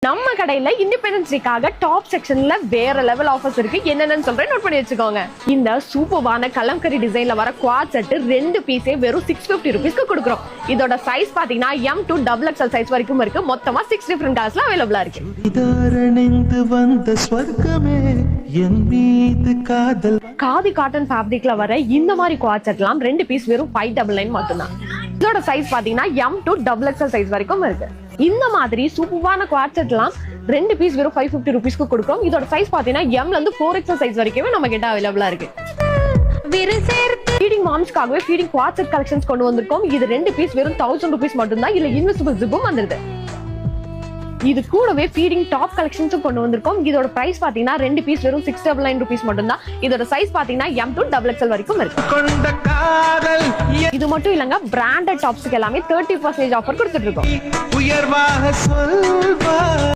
நம்ம கடையில independence டேக்காக top செக்ஷன்ல வேற லெவல் ஆஃபர்ஸ் இருக்கு. என்னன்னு சொல்றேன், நோட் பண்ணி வச்சுக்கோங்க. இந்த சூப்பர்வான கலம்கரி டிசைன்ல வர குவாட் செட் 2 பீஸே வெறும் 650 ரூபீஸ்க்கு கொடுக்குறோம். இதோட சைஸ் பாத்தீங்கன்னா M to XXL சைஸ் வரைக்கும் இருக்கு. மொத்தமா 6 டிஃபரண்ட் கலர்ஸ்ல அவைலபிளா இருக்கு. காதி காட்டன் ஃபேப்ரிக்ல வர இந்த மாதிரி குவாட் செட்லாம் 2 பீஸ் வெறும் 599 மட்டும்தான். இதோட சைஸ் பாத்தீங்கன்னா M to XXL சைஸ் வரைக்கும் இருக்கு. இந்த மாதிரி சூப்பரான குவாட் செட்லாம் 2 பீஸ் வெறும் 550 ரூபீஸ்க்கு கொடுக்குறோம். இதோட சைஸ் பாத்தீங்கன்னா M ல இருந்து 4XL சைஸ் வரைக்கும் நம்ம கிட்ட அவைலபிளா இருக்கு. ஃபீடிங் மாம்ஸ்க்காகவே ஃபீடிங் குவாட் செட் கலெக்ஷன்ஸ் கொண்டு வந்திருக்கோம். இது 2 பீஸ் வெறும் 1000 ரூபீஸ் மட்டும்தான். இல்ல இன்விசிபிள் ஜிப்பும் வந்துருது. இது கூடவே ஃபீடிங் டாப் கலெக்ஷன்ஸும் கொண்டு வந்திருக்கோம். இதோட பிரைஸ் பாத்தீங்கன்னா 2 பீஸ் வெறும் 699 ரூபீஸ் மட்டும்தான். இதோட சைஸ் பாத்தீங்கன்னா M to XXL வரைக்கும் இருக்கு. இது மட்டும் இல்லங்க, பிராண்டட் டாப்ஸ்க்கு எல்லாமே 30% ஆஃபர் கொடுத்துட்டு இருக்கோம்.